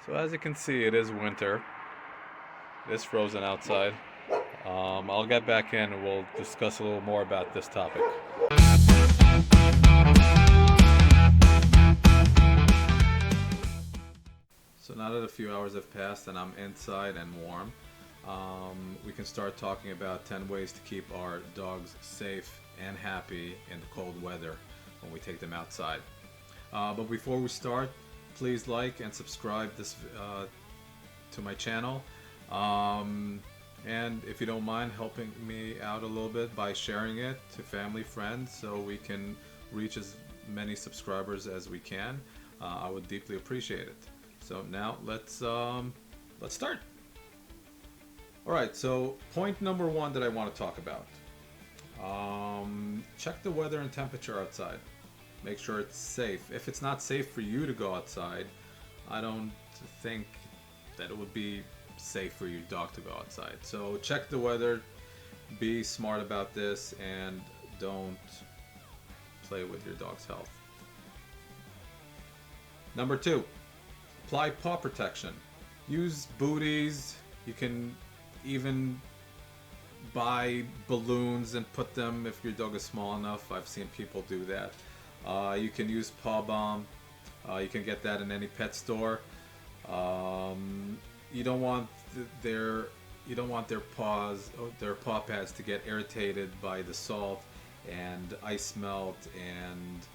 So as you can see, it is winter. It is frozen outside. I'll get back in and we'll discuss a little more about this topic. So now that a few hours have passed and I'm inside and warm, we can start talking about 10 ways to keep our dogs safe and happy in the cold weather when we take them outside. But before we start, please like and subscribe to my channel. And if you don't mind helping me out a little bit by sharing it to family, friends, so we can reach as many subscribers as we can, I would deeply appreciate it. So now let's start. All right. So point number one that I want to talk about: check the weather and temperature outside. Make sure it's safe. If it's not safe for you to go outside, I don't think that it would be safe for your dog to go outside. So check the weather, be smart about this, and don't play with your dog's health. Number two, apply paw protection. Use booties. You can even buy balloons and put them if your dog is small enough. I've seen people do that. You can use paw balm. You can get that in any pet store. You don't want their paw pads to get irritated by the salt and ice melt and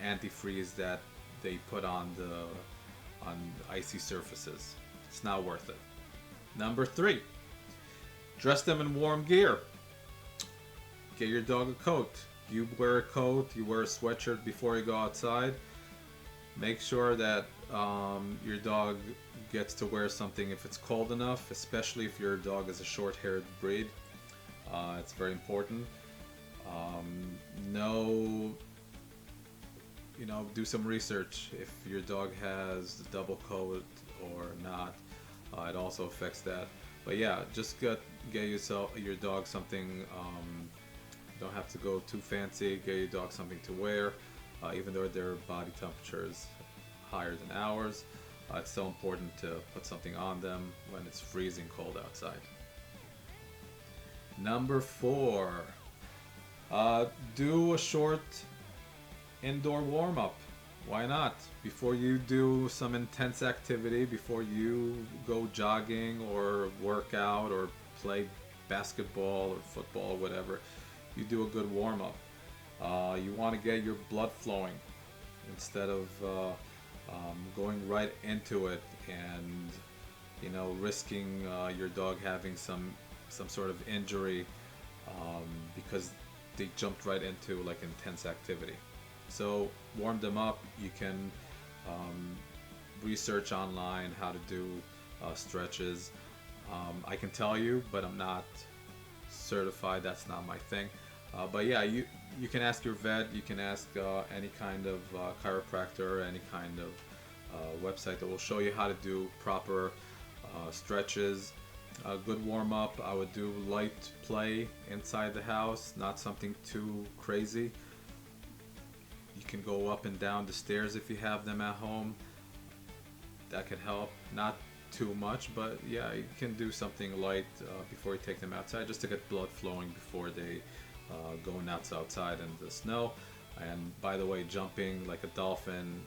antifreeze that they put on icy surfaces. It's not worth it. Number three, dress them in warm gear. Get your dog a coat. You wear a coat, you wear a sweatshirt before you go outside. Make sure that your dog gets to wear something if it's cold enough, especially if your dog is a short-haired breed. It's very important. Do some research if your dog has the double coat or not. It also affects that. But yeah, just get your dog something. Don't have to go too fancy. Get your dog something to wear, even though their body temperature is higher than ours. It's so important to put something on them when it's freezing cold outside. Number four, do a short indoor warm-up. Why not? Before you do some intense activity, before you go jogging or work out or play basketball or football, whatever, you do a good warm-up. You want to get your blood flowing instead of going right into it and risking your dog having some sort of injury because they jumped right into like intense activity. So warm them up. You can research online how to do stretches. I can tell you, but I'm not certified. That's not my thing. But yeah, you can ask your vet. You can ask any kind of chiropractor, any kind of website that will show you how to do proper stretches. A good warm up. I would do light play inside the house, not something too crazy. You can go up and down the stairs if you have them at home. That could help. Not too much, but yeah, you can do something light before you take them outside, just to get blood flowing before they go nuts outside in the snow. And by the way, jumping like a dolphin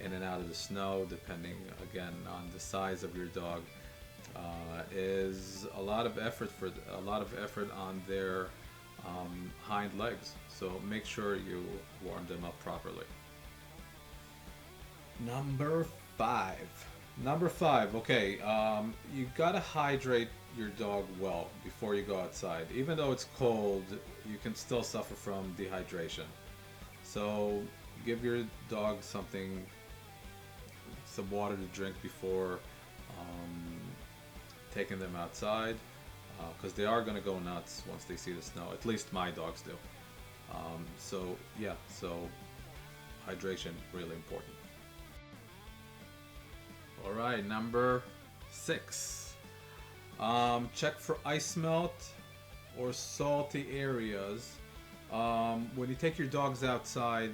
in and out of the snow, depending again on the size of your dog, is a lot of effort on their hind legs. So make sure you warm them up properly. Number five. Okay, you gotta hydrate your dog well before you go outside. Even though it's cold, you can still suffer from dehydration. So give your dog some water to drink before taking them outside, because they are gonna go nuts once they see the snow. At least my dogs do. So hydration really important. All right, number 6. Check for ice melt or salty areas. When you take your dogs outside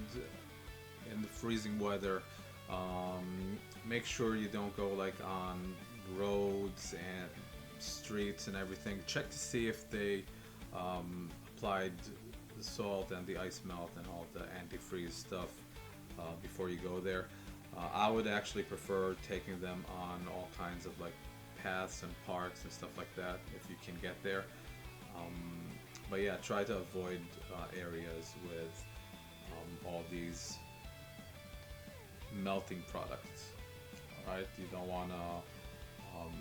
in the freezing weather, make sure you don't go like on roads and streets and everything. Check to see if they applied the salt and the ice melt and all the antifreeze stuff before you go there. I would actually prefer taking them on all kinds of like paths and parks and stuff like that if you can get there. But yeah, try to avoid areas with all these melting products. All right, you don't want to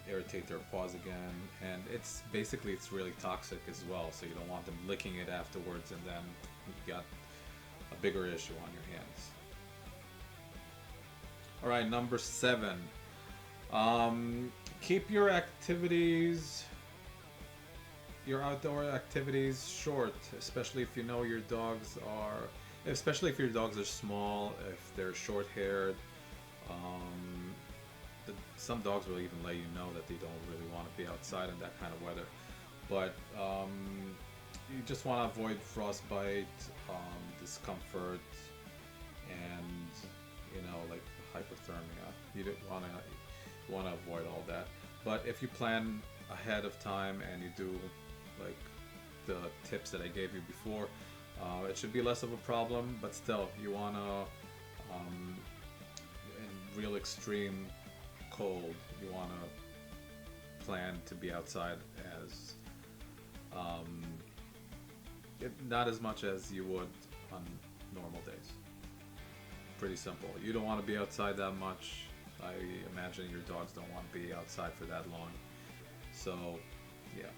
irritate their paws again, and it's really toxic as well. So you don't want them licking it afterwards, and then you got a bigger issue on your hands. All right, number 7. Keep your outdoor activities short, especially if you know your dogs are, especially if your dogs are small, if they're short-haired. Some dogs will even let you know that they don't really want to be outside in that kind of weather. But you just want to avoid frostbite, discomfort, and like hypothermia. You don't want to avoid all that. But if you plan ahead of time and you do like the tips that I gave you before, it should be less of a problem. But still, you want to in real extreme cold, you want to plan to be outside as not as much as you would on normal days. Pretty simple. You don't want to be outside that much. I imagine your dogs don't want to be outside for that long. So, yeah.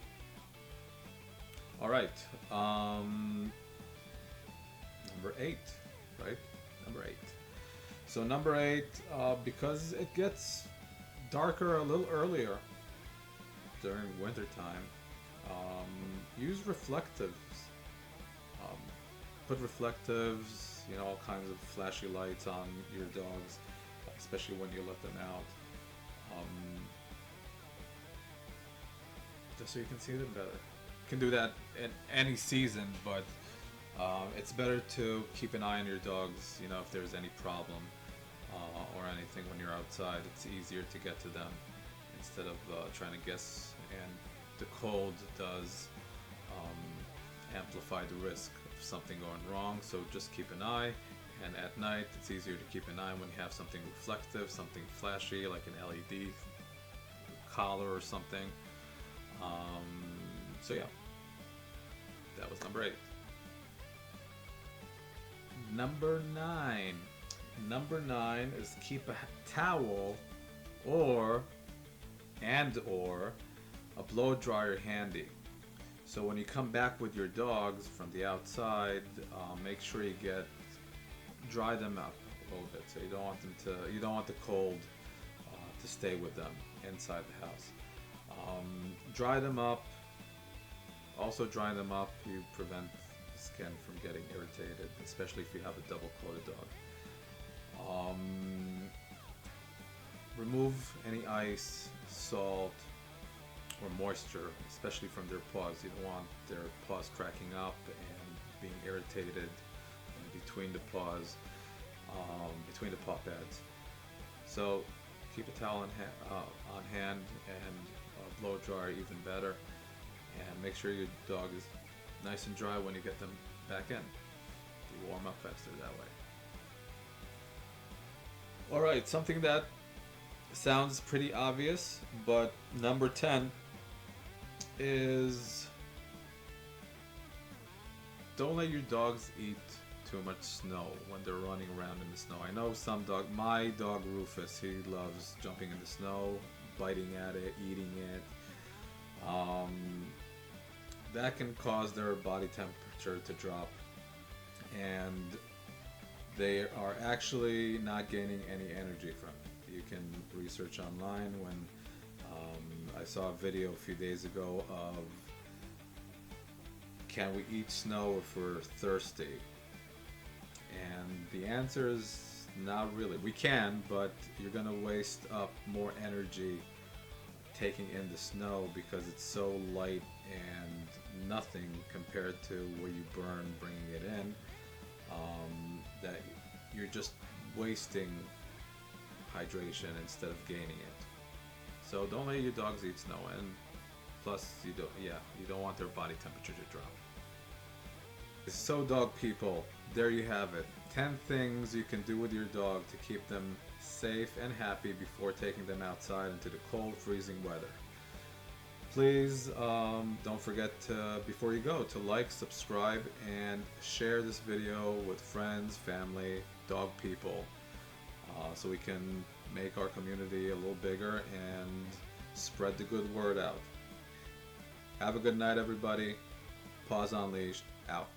All right. Number 8, right? Number 8. So number 8, because it gets darker a little earlier during winter time, use reflectives. Put reflectives, all kinds of flashy lights on your dogs, especially when you let them out, just so you can see them better. You can do that in any season, but it's better to keep an eye on your dogs, if there's any problem or anything when you're outside. It's easier to get to them instead of trying to guess, and the cold does amplify the risk of something going wrong. So just keep an eye, and at night it's easier to keep an eye when you have something reflective, something flashy like an LED collar or something. So yeah, that was number 8. Number 9. Number 9 is keep a towel or a blow dryer handy. So when you come back with your dogs from the outside, make sure you dry them up a little bit. So you don't want the cold to stay with them inside the house. Dry them up. Also, drying them up, you prevent the skin from getting irritated, especially if you have a double coated dog. Remove any ice, salt, or moisture, especially from their paws. You don't want their paws cracking up and being irritated between the paws, between the paw pads. So keep a towel on hand, and a blow dryer even better. And make sure your dog is nice and dry when you get them back in. You warm up faster that way. Alright, something that sounds pretty obvious, but number 10 is don't let your dogs eat too much snow when they're running around in the snow. I know my dog Rufus, he loves jumping in the snow, biting at it, eating it. That can cause their body temperature to drop, and they are actually not gaining any energy from it. You can research online. When I saw a video a few days ago of can we eat snow if we're thirsty, and the answer is not really. We can, but you're gonna waste up more energy taking in the snow because it's so light and nothing compared to what you burn bringing it in, that you're just wasting hydration instead of gaining it. So don't let your dogs eat snow, and plus you don't want their body temperature to drop. So dog people, there you have it. 10 things you can do with your dog to keep them safe and happy before taking them outside into the cold, freezing weather. Please don't forget to, before you go, to like, subscribe, and share this video with friends, family, dog people, so we can make our community a little bigger and spread the good word out. Have a good night, everybody. Paws Unleashed, out.